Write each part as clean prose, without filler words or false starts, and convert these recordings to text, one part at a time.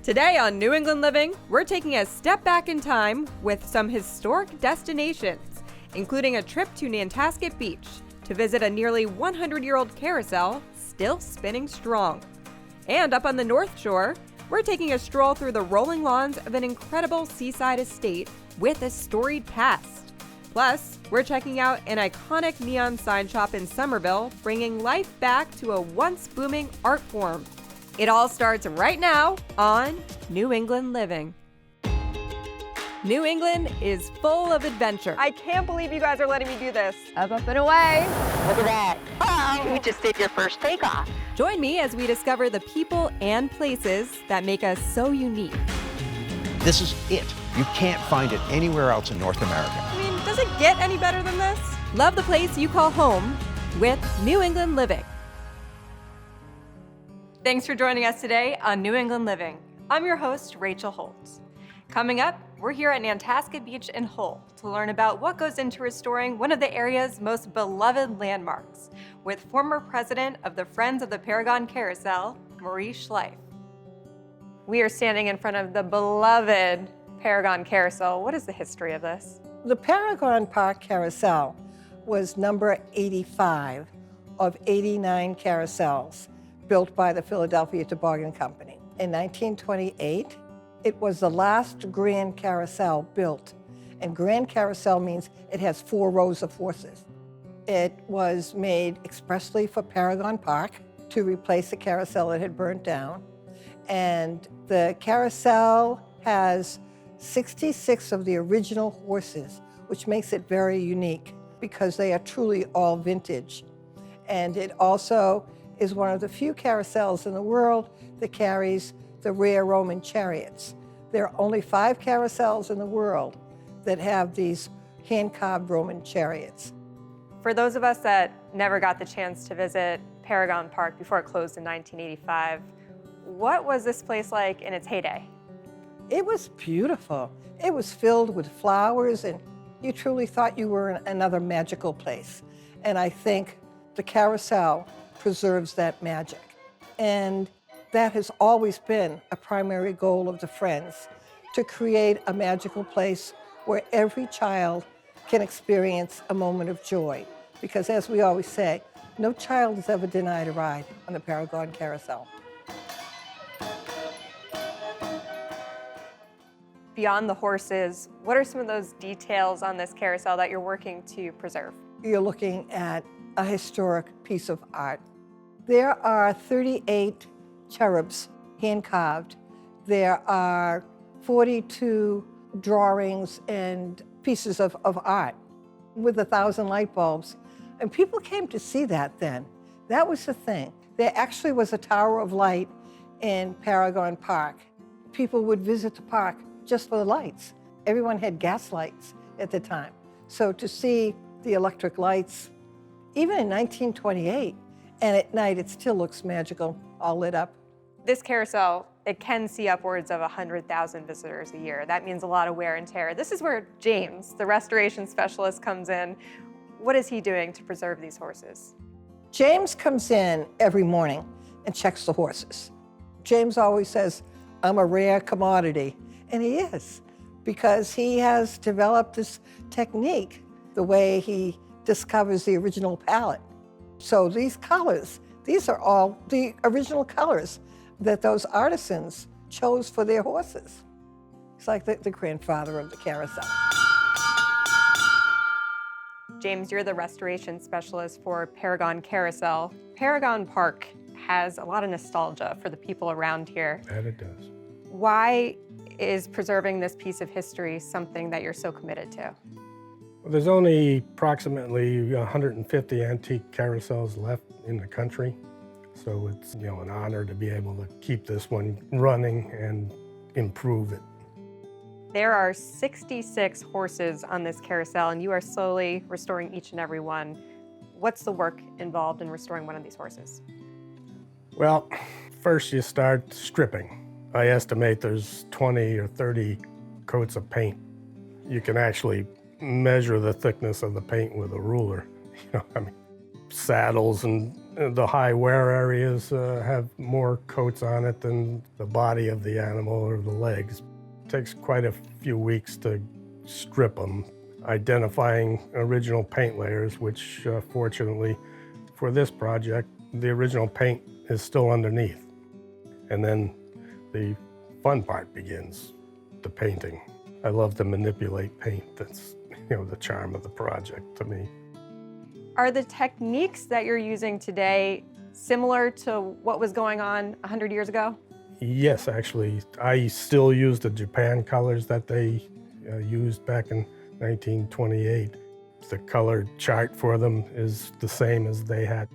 Today on New England Living, we're taking a step back in time with some historic destinations, including a trip to Nantasket Beach to visit a nearly 100-year-old carousel still spinning strong. And up on the North Shore, we're taking a stroll through the rolling lawns of an incredible seaside estate with a storied past. Plus, we're checking out an iconic neon sign shop in Somerville, bringing life back to a once booming art form. It all starts right now on New England Living. New England is full of adventure. I can't believe you guys are letting me do this. Up and away. Look at that. Oh, you just did your first takeoff. Join me as we discover the people and places that make us so unique. This is it. You can't find it anywhere else in North America. I mean, does it get any better than this? Love the place you call home with New England Living. Thanks for joining us today on New England Living. I'm your host, Rachel Holt. Coming up, we're here at Nantasket Beach in Holt to learn about what goes into restoring one of the area's most beloved landmarks with former president of the Friends of the Paragon Carousel, Marie Schleif. We are standing in front of the beloved Paragon Carousel. What is the history of this? The Paragon Park Carousel was number 85 of 89 carousels built by the Philadelphia Toboggan Company. In 1928, it was the last grand carousel built. And grand carousel means it has 4 rows of horses. It was made expressly for Paragon Park to replace the carousel that had burnt down. And the carousel has 66 of the original horses, which makes it very unique because they are truly all vintage. And it also is one of the few carousels in the world that carries the rare Roman chariots. There are only 5 carousels in the world that have these hand-carved Roman chariots. For those of us that never got the chance to visit Paragon Park before it closed in 1985, what was this place like in its heyday? It was beautiful. It was filled with flowers, and you truly thought you were in another magical place. And I think the carousel preserves that magic. And that has always been a primary goal of the Friends, to create a magical place where every child can experience a moment of joy. Because as we always say, no child is ever denied a ride on the Paragon Carousel. Beyond the horses, what are some of those details on this carousel that you're working to preserve? You're looking at a historic piece of art. There are 38 cherubs hand-carved. There are 42 drawings and pieces of art with 1,000 light bulbs. And people came to see that then. That was the thing. There actually was a Tower of Light in Paragon Park. People would visit the park just for the lights. Everyone had gas lights at the time. So to see the electric lights, even in 1928, and at night it still looks magical, all lit up. This carousel, it can see upwards of 100,000 visitors a year. That means a lot of wear and tear. This is where James, the restoration specialist, comes in. What is he doing to preserve these horses? James comes in every morning and checks the horses. James always says, "I'm a rare commodity." And he is, because he has developed this technique, the way he discovers the original palette. So these colors, these are all the original colors that those artisans chose for their horses. He's like the grandfather of the carousel. James, you're the restoration specialist for Paragon Carousel. Paragon Park has a lot of nostalgia for the people around here. That it does. Why is preserving this piece of history something that you're so committed to? Well, there's only approximately 150 antique carousels left in the country. So it's, an honor to be able to keep this one running and improve it. There are 66 horses on this carousel, and you are slowly restoring each and every one. What's the work involved in restoring one of these horses? Well, first you start stripping. I estimate there's 20 or 30 coats of paint. You can actually measure the thickness of the paint with a ruler. Saddles and The high wear areas have more coats on it than the body of the animal or the legs. It takes quite a few weeks to strip them, identifying original paint layers, which fortunately for this project, the original paint is still underneath. And then the fun part begins, the painting. I love to manipulate paint. That's, the charm of the project to me. Are the techniques that you're using today similar to what was going on 100 years ago? Yes, actually. I still use the Japan colors that they used back in 1928. The color chart for them is the same as they had.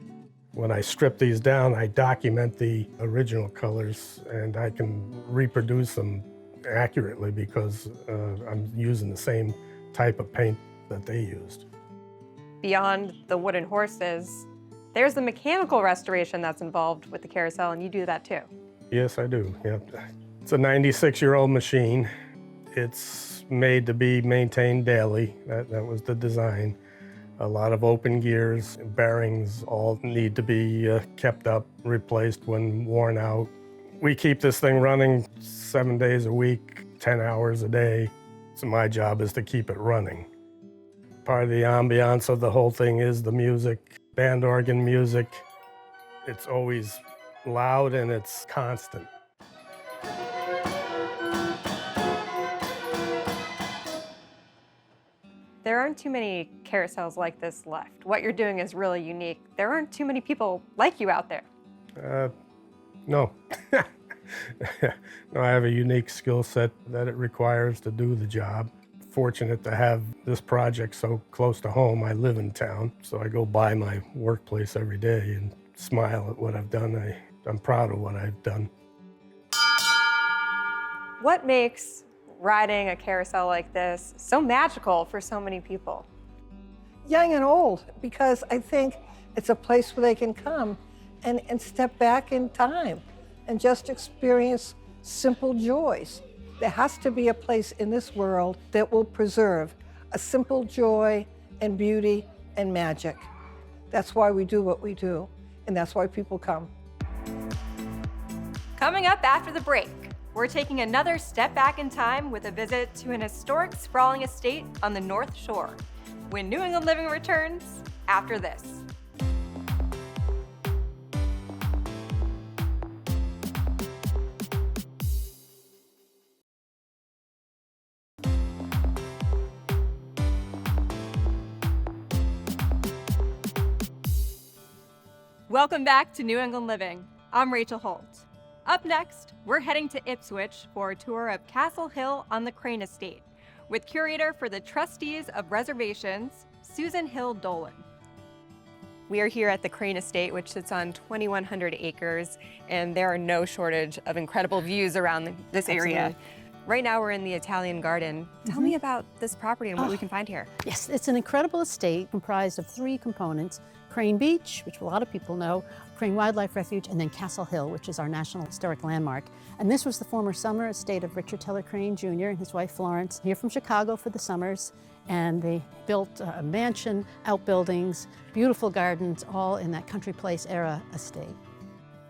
When I strip these down, I document the original colors and I can reproduce them accurately because I'm using the same type of paint that they used. Beyond the wooden horses, there's the mechanical restoration that's involved with the carousel, and you do that too. Yes, I do. Yep. It's a 96-year-old machine. It's made to be maintained daily. That was the design. A lot of open gears, bearings all need to be kept up, replaced when worn out. We keep this thing running 7 days a week, 10 hours a day. So my job is to keep it running. Part of the ambiance of the whole thing is the music, band organ music. It's always loud and it's constant. There aren't too many carousels like this left. What you're doing is really unique. There aren't too many people like you out there. No. No, I have a unique skill set that it requires to do the job. Fortunate to have this project so close to home. I live in town, so I go by my workplace every day and smile at what I've done. I'm proud of what I've done. What makes riding a carousel like this so magical for so many people? Young and old, because I think it's a place where they can come and step back in time and just experience simple joys. There has to be a place in this world that will preserve a simple joy and beauty and magic. That's why we do what we do, and that's why people come. Coming up after the break, we're taking another step back in time with a visit to an historic sprawling estate on the North Shore. When New England Living returns after this. Welcome back to New England Living. I'm Rachel Holt. Up next, we're heading to Ipswich for a tour of Castle Hill on the Crane Estate with curator for the Trustees of Reservations, Susan Hill Dolan. We are here at the Crane Estate, which sits on 2,100 acres, and there are no shortage of incredible views around this area. Absolutely. Right now we're in the Italian Garden. Tell me about this property and what we can find here. Yes, it's an incredible estate comprised of 3 components: Crane Beach, which a lot of people know, Crane Wildlife Refuge, and then Castle Hill, which is our National Historic Landmark. And this was the former summer estate of Richard Teller Crane Jr. and his wife Florence, here from Chicago for the summers. And they built a mansion, outbuildings, beautiful gardens, all in that country place era estate.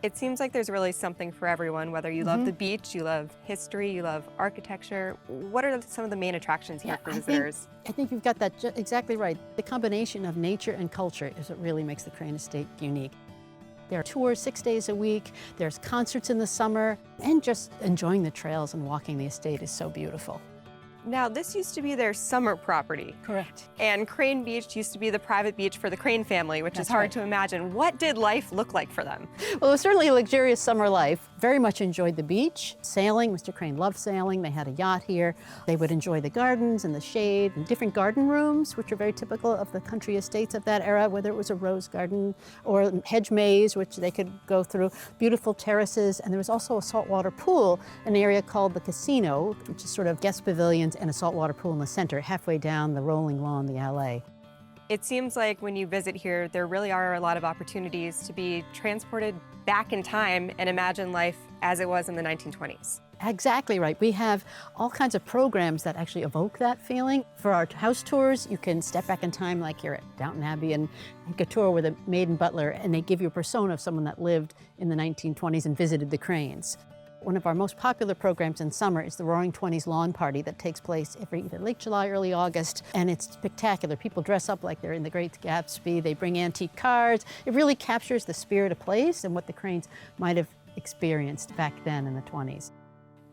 It seems like there's really something for everyone, whether you love the beach, you love history, you love architecture. What are some of the main attractions here for visitors? I think you've got that exactly right. The combination of nature and culture is what really makes the Crane Estate unique. There are tours 6 days a week, there's concerts in the summer, and just enjoying the trails and walking the estate is so beautiful. Now, this used to be their summer property. Correct. And Crane Beach used to be the private beach for the Crane family, which is hard to imagine. What did life look like for them? Well, it was certainly a luxurious summer life. Very much enjoyed the beach, sailing. Mr. Crane loved sailing. They had a yacht here. They would enjoy the gardens and the shade and different garden rooms, which are very typical of the country estates of that era, whether it was a rose garden or hedge maze, which they could go through, beautiful terraces. And there was also a saltwater pool, an area called the Casino, which is sort of guest pavilions and a saltwater pool in the center, halfway down the rolling lawn, the alley. It seems like when you visit here, there really are a lot of opportunities to be transported back in time and imagine life as it was in the 1920s. Exactly right. We have all kinds of programs that actually evoke that feeling. For our house tours, you can step back in time like you're at Downton Abbey and take a tour with a maid and butler, and they give you a persona of someone that lived in the 1920s and visited the Cranes. One of our most popular programs in summer is the Roaring Twenties Lawn Party that takes place every either late July, early August, and it's spectacular. People dress up like they're in the Great Gatsby. They bring antique cars. It really captures the spirit of place and what the Cranes might have experienced back then in the 20s.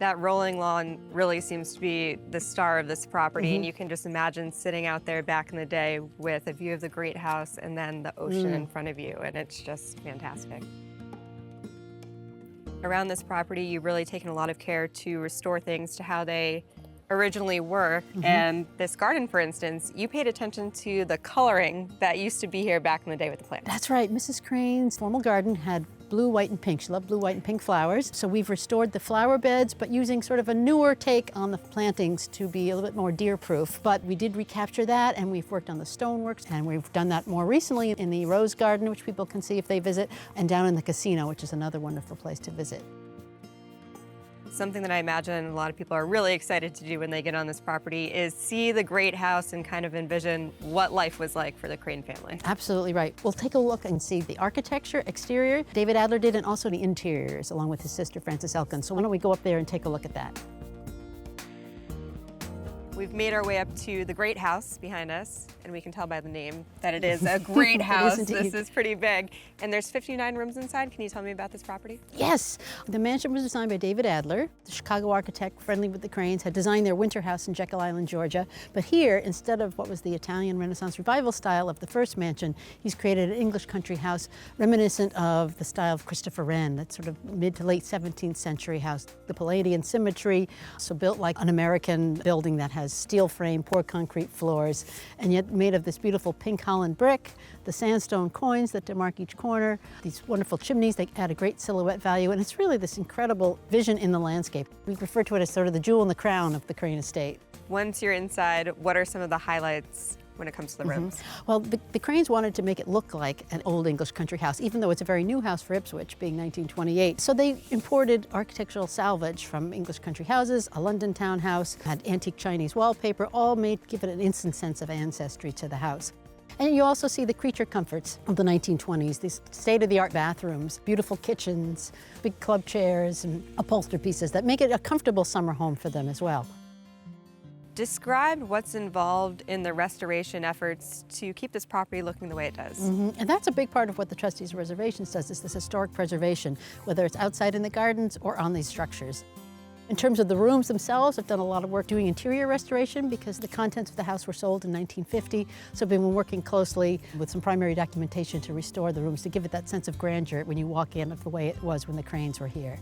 That rolling lawn really seems to be the star of this property, and you can just imagine sitting out there back in the day with a view of the great house and then the ocean in front of you, and it's just fantastic. Around this property, you've really taken a lot of care to restore things to how they originally were, and this garden, for instance, you paid attention to the coloring that used to be here back in the day with the plants. That's right. Mrs. Crane's formal garden had blue, white, and pink. She loved blue, white, and pink flowers. So we've restored the flower beds, but using sort of a newer take on the plantings to be a little bit more deer-proof. But we did recapture that, and we've worked on the stoneworks, and we've done that more recently in the Rose Garden, which people can see if they visit, and down in the casino, which is another wonderful place to visit. Something that I imagine a lot of people are really excited to do when they get on this property is see the great house and kind of envision what life was like for the Crane family. Absolutely right. We'll take a look and see the architecture, exterior, David Adler did, and also the interiors, along with his sister, Frances Elkins. So why don't we go up there and take a look at that? We've made our way up to the great house behind us, and we can tell by the name that it is a great house. This is pretty big. And there's 59 rooms inside. Can you tell me about this property? Yes. The mansion was designed by David Adler, the Chicago architect friendly with the Cranes, had designed their winter house in Jekyll Island, Georgia. But here, instead of what was the Italian Renaissance Revival style of the first mansion, he's created an English country house reminiscent of the style of Christopher Wren, that sort of mid to late 17th century house. The Palladian symmetry, so built like an American building that has steel frame, poured concrete floors, and yet made of this beautiful pink Holland brick, the sandstone coins that demark each corner, these wonderful chimneys, they add a great silhouette value, and it's really this incredible vision in the landscape. We refer to it as sort of the jewel in the crown of the Crane estate. Once you're inside, what are some of the highlights when it comes to the rooms? Well, the Cranes wanted to make it look like an old English country house, even though it's a very new house for Ipswich, being 1928. So they imported architectural salvage from English country houses, a London townhouse, had antique Chinese wallpaper, all give it an instant sense of ancestry to the house. And you also see the creature comforts of the 1920s, these state-of-the-art bathrooms, beautiful kitchens, big club chairs, and upholstered pieces that make it a comfortable summer home for them as well. Describe what's involved in the restoration efforts to keep this property looking the way it does. And that's a big part of what the Trustees of Reservations does, is this historic preservation, whether it's outside in the gardens or on these structures. In terms of the rooms themselves, I've done a lot of work doing interior restoration because the contents of the house were sold in 1950. So I've been working closely with some primary documentation to restore the rooms, to give it that sense of grandeur when you walk in of the way it was when the Cranes were here.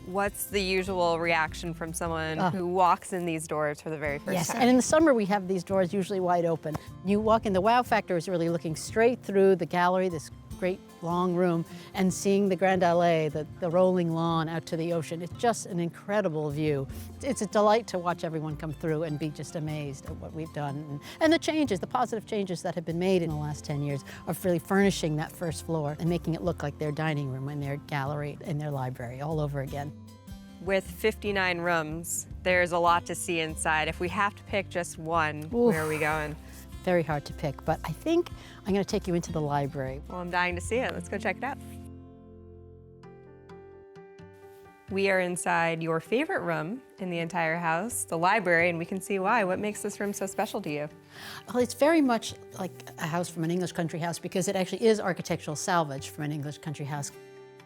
What's the usual reaction from someone who walks in these doors for the very first time? And in the summer we have these doors usually wide open. You walk in, the wow factor is really looking straight through the gallery, this great long room, and seeing the Grand Allée, the rolling lawn out to the ocean. It's just an incredible view. It's a delight to watch everyone come through and be just amazed at what we've done. And the changes, the positive changes that have been made in the last 10 years of really furnishing that first floor and making it look like their dining room and their gallery and their library all over again. With 59 rooms, there's a lot to see inside. If we have to pick just one, where are we going? Very hard to pick, but I think I'm going to take you into the library. Well, I'm dying to see it. Let's go check it out. We are inside your favorite room in the entire house, the library, and we can see why. What makes this room so special to you? Well, it's very much like a house from an English country house because it actually is architectural salvage from an English country house.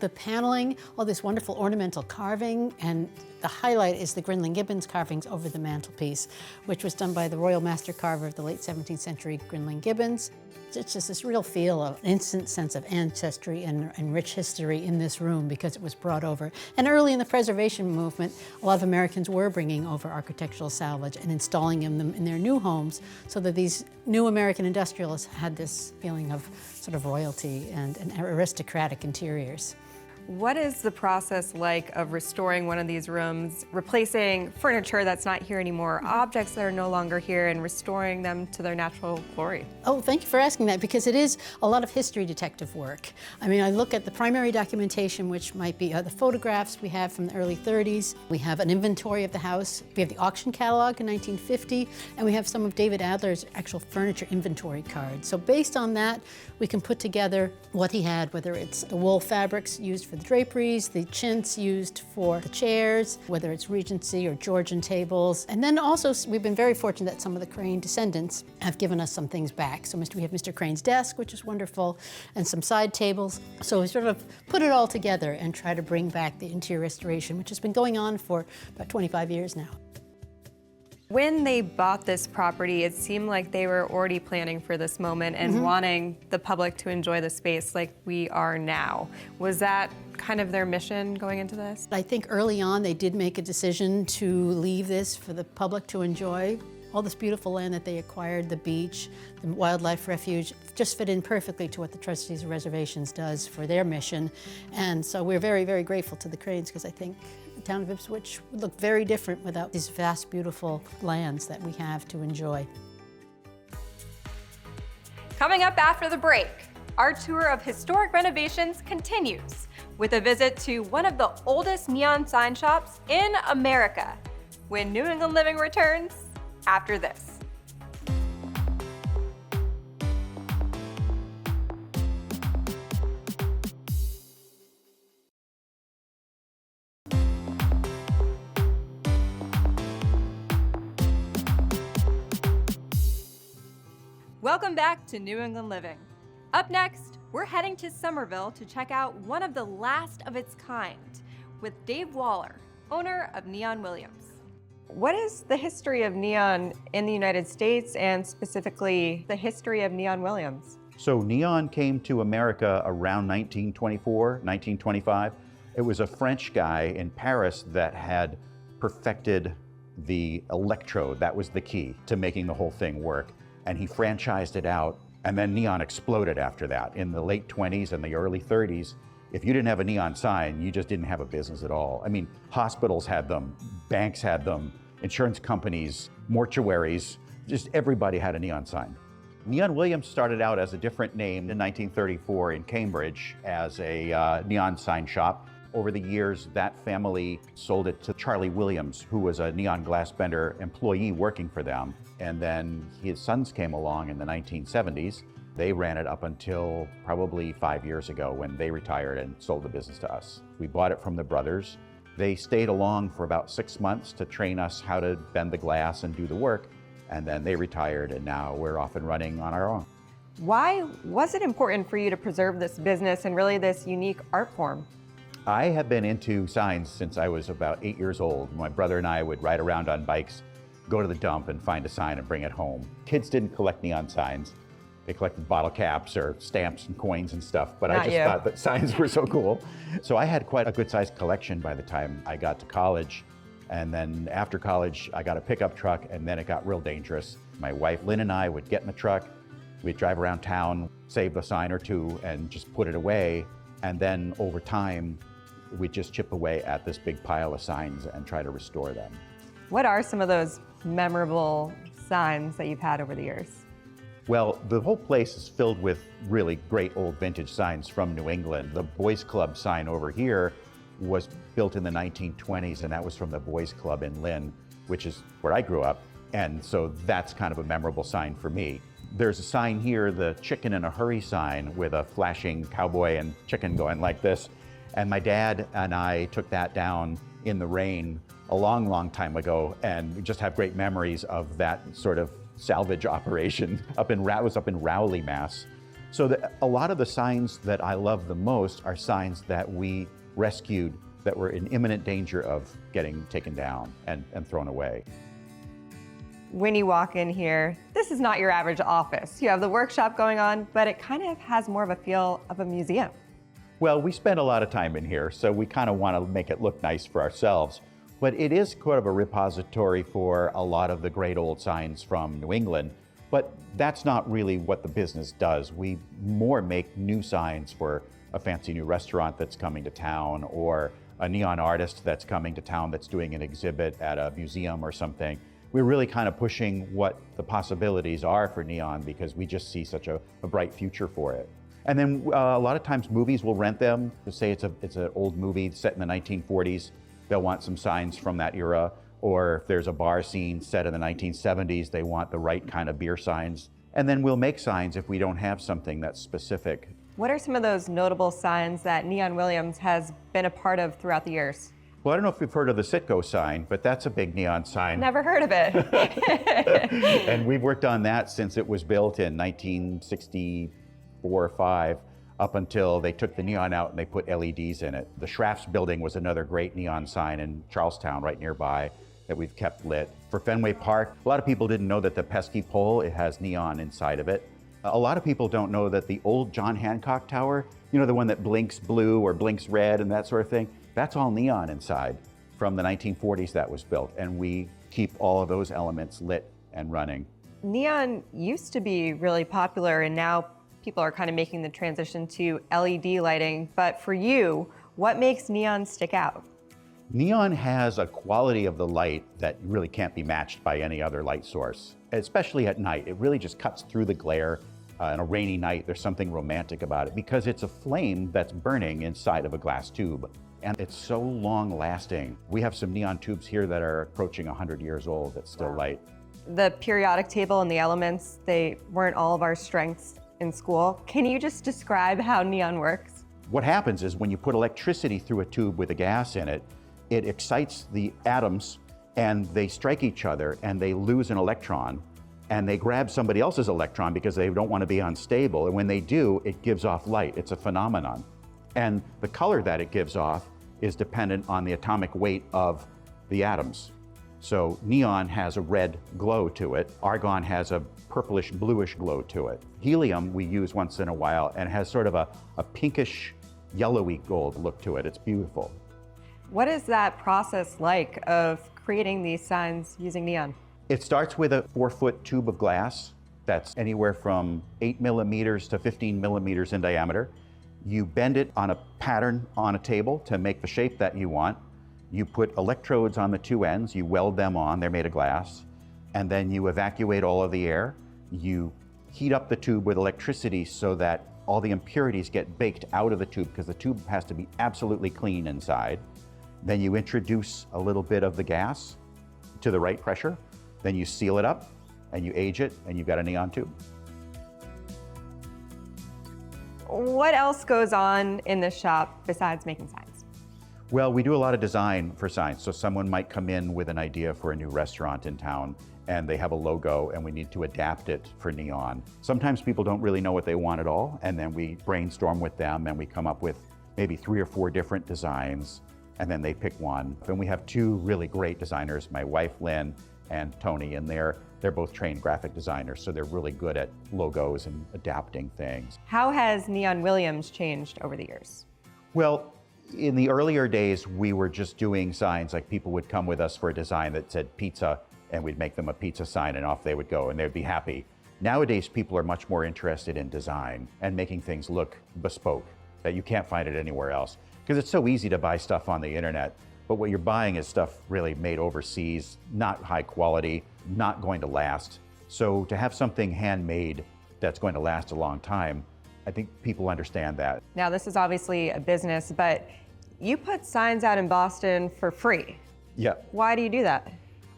The paneling, all this wonderful ornamental carving, and the highlight is the Grinling Gibbons carvings over the mantelpiece, which was done by the royal master carver of the late 17th century, Grinling Gibbons. It's just this real feel of an instant sense of ancestry and rich history in this room because it was brought over. And early in the preservation movement, a lot of Americans were bringing over architectural salvage and installing them in their new homes so that these new American industrialists had this feeling of sort of royalty and aristocratic interiors. What is the process like of restoring one of these rooms, replacing furniture that's not here anymore, objects that are no longer here, and restoring them to their natural glory? Oh, thank you for asking that, because it is a lot of history detective work. I mean, I look at the primary documentation, which might be the photographs we have from the early 30s. We have an inventory of the house. We have the auction catalog in 1950, and we have some of David Adler's actual furniture inventory cards. So based on that, we can put together what he had, whether it's the wool fabrics used for the draperies, the chintz used for the chairs, whether it's Regency or Georgian tables. And then also, we've been very fortunate that some of the Crane descendants have given us some things back. So we have Mr. Crane's desk, which is wonderful, and some side tables. So we sort of put it all together and try to bring back the interior restoration, which has been going on for about 25 years now. When they bought this property, it seemed like they were already planning for this moment and wanting the public to enjoy the space like we are now. Was that kind of their mission going into this? I think early on they did make a decision to leave this for the public to enjoy. All this beautiful land that they acquired, the beach, the wildlife refuge, just fit in perfectly to what the Trustees of Reservations does for their mission. And so we're very, very grateful to the Cranes, because I think the town of Ipswich would look very different without these vast, beautiful lands that we have to enjoy. Coming up after the break, our tour of historic renovations continues with a visit to one of the oldest neon sign shops in America. When New England Living returns after this. Welcome back to New England Living. Up next, we're heading to Somerville to check out one of the last of its kind with Dave Waller, owner of Neon Williams. What is the history of neon in the United States, and specifically the history of Neon Williams? So neon came to America around 1924, 1925. It was a French guy in Paris that had perfected the electrode. That was the key to making the whole thing work. And he franchised it out, and then neon exploded after that. In the late 20s and the early 30s, if you didn't have a neon sign, you just didn't have a business at all. I mean, hospitals had them, banks had them, insurance companies, mortuaries, just everybody had a neon sign. Neon Williams started out as a different name in 1934 in Cambridge as a neon sign shop. Over the years, that family sold it to Charlie Williams, who was a neon glass bender employee working for them. And then his sons came along in the 1970s. They ran it up until probably 5 years ago when they retired and sold the business to us. We bought it from the brothers. They stayed along for about 6 months to train us how to bend the glass and do the work. And then they retired, and now we're off and running on our own. Why was it important for you to preserve this business and really this unique art form? I have been into signs since I was about 8 years old. My brother and I would ride around on bikes, go to the dump and find a sign and bring it home. Kids didn't collect neon signs. They collected bottle caps or stamps and coins and stuff, but I just thought that signs were so cool. So I had quite a good sized collection by the time I got to college. And then after college, I got a pickup truck, and then it got real dangerous. My wife, Lynn, and I would get in the truck, we'd drive around town, save a sign or two, and just put it away. And then over time, we'd just chip away at this big pile of signs and try to restore them. What are some of those memorable signs that you've had over the years? Well, the whole place is filled with really great old vintage signs from New England. The Boys Club sign over here was built in the 1920s, and that was from the Boys Club in Lynn, which is where I grew up. And so that's kind of a memorable sign for me. There's a sign here, the Chicken in a Hurry sign, with a flashing cowboy and chicken going like this. And my dad and I took that down in the rain a long, long time ago, and we just have great memories of that sort of salvage operation up in Rowley, Mass. So a lot of the signs that I love the most are signs that we rescued that were in imminent danger of getting taken down and thrown away. When you walk in here, this is not your average office. You have the workshop going on, but it kind of has more of a feel of a museum. Well, we spend a lot of time in here, so we kind of want to make it look nice for ourselves. But it is kind of a repository for a lot of the great old signs from New England. But that's not really what the business does. We more make new signs for a fancy new restaurant that's coming to town, or a neon artist that's coming to town that's doing an exhibit at a museum or something. We're really kind of pushing what the possibilities are for neon because we just see such a bright future for it. And then a lot of times movies will rent them. Say it's an old movie set in the 1940s. They'll want some signs from that era. Or if there's a bar scene set in the 1970s, they want the right kind of beer signs. And then we'll make signs if we don't have something that's specific. What are some of those notable signs that Neon Williams has been a part of throughout the years? Well, I don't know if you've heard of the Citgo sign, but that's a big neon sign. Never heard of it. And we've worked on that since it was built in 1964 or 5, up until they took the neon out and they put LEDs in it. The Schrafft's building was another great neon sign in Charlestown, right nearby, that we've kept lit. For Fenway Park, a lot of people didn't know that the pesky pole, it has neon inside of it. A lot of people don't know that the old John Hancock Tower, you know, the one that blinks blue or blinks red and that sort of thing, that's all neon inside. From the 1940s that was built, and we keep all of those elements lit and running. Neon used to be really popular, and now people are kind of making the transition to LED lighting. But for you, what makes neon stick out? Neon has a quality of the light that really can't be matched by any other light source, especially at night. It really just cuts through the glare. On a rainy night, there's something romantic about it because it's a flame that's burning inside of a glass tube. And it's so long lasting. We have some neon tubes here that are approaching 100 years old that still light. The periodic table and the elements, they weren't all of our strengths in school. Can you just describe how neon works? What happens is when you put electricity through a tube with a gas in it, it excites the atoms and they strike each other and they lose an electron and they grab somebody else's electron because they don't want to be unstable. And when they do, it gives off light. It's a phenomenon. And the color that it gives off is dependent on the atomic weight of the atoms. So neon has a red glow to it. Argon has a purplish bluish glow to it. Helium we use once in a while and has sort of a pinkish yellowy gold look to it. It's beautiful. What is that process like of creating these signs using neon? It starts with a 4-foot tube of glass that's anywhere from 8 millimeters to 15 millimeters in diameter. You bend it on a pattern on a table to make the shape that you want. You put electrodes on the two ends, you weld them on, they're made of glass, and then you evacuate all of the air. You heat up the tube with electricity so that all the impurities get baked out of the tube because the tube has to be absolutely clean inside. Then you introduce a little bit of the gas to the right pressure. Then you seal it up and you age it and you've got a neon tube. What else goes on in this shop besides making signs? Well, we do a lot of design for signs. So someone might come in with an idea for a new restaurant in town and they have a logo and we need to adapt it for neon. Sometimes people don't really know what they want at all, and then we brainstorm with them and we come up with maybe 3 or 4 different designs, and then they pick one. And we have 2 really great designers, my wife Lynn and Tony, and they're both trained graphic designers, so they're really good at logos and adapting things. How has Neon Williams changed over the years? Well, in the earlier days, we were just doing signs, like people would come with us for a design that said pizza, and we'd make them a pizza sign and off they would go and they'd be happy. Nowadays, people are much more interested in design and making things look bespoke, that you can't find it anywhere else. Because it's so easy to buy stuff on the internet, but what you're buying is stuff really made overseas, not high quality, not going to last. So to have something handmade that's going to last a long time, I think people understand that. Now, this is obviously a business, but you put signs out in Boston for free. Yeah. Why do you do that?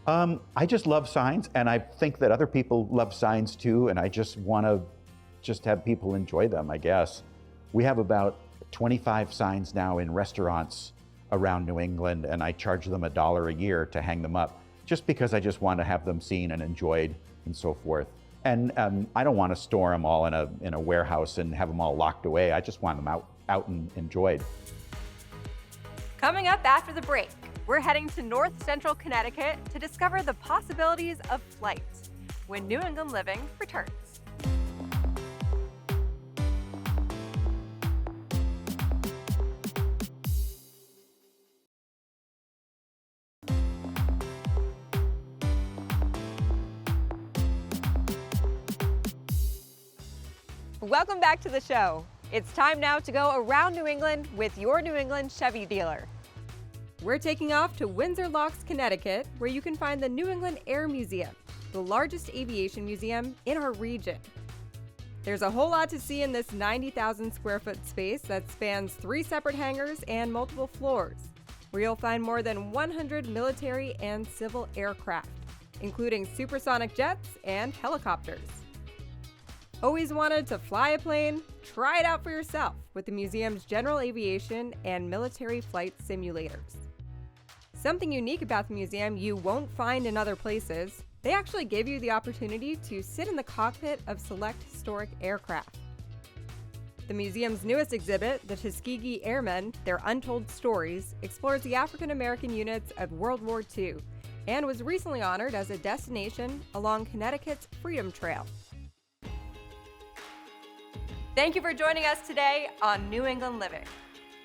I just love signs, and I think that other people love signs too, and I just want to have people enjoy them, I guess. We have about 25 signs now in restaurants around New England, and I charge them $1 a year to hang them up, just because I just want to have them seen and enjoyed and so forth. And I don't want to store them all in a warehouse and have them all locked away. I just want them out and enjoyed. Coming up after the break, we're heading to North Central Connecticut to discover the possibilities of flight when New England Living returns. Welcome back to the show. It's time now to go around New England with your New England Chevy dealer. We're taking off to Windsor Locks, Connecticut, where you can find the New England Air Museum, the largest aviation museum in our region. There's a whole lot to see in this 90,000 square foot space that spans 3 separate hangars and multiple floors, where you'll find more than 100 military and civil aircraft, including supersonic jets and helicopters. Always wanted to fly a plane? Try it out for yourself with the museum's general aviation and military flight simulators. Something unique about the museum you won't find in other places, they actually give you the opportunity to sit in the cockpit of select historic aircraft. The museum's newest exhibit, the Tuskegee Airmen, Their Untold Stories, explores the African American units of World War II and was recently honored as a destination along Connecticut's Freedom Trail. Thank you for joining us today on New England Living.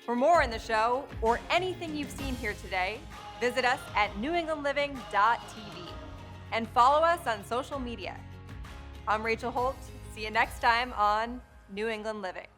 For more in the show or anything you've seen here today, visit us at newenglandliving.tv and follow us on social media. I'm Rachel Holt. See you next time on New England Living.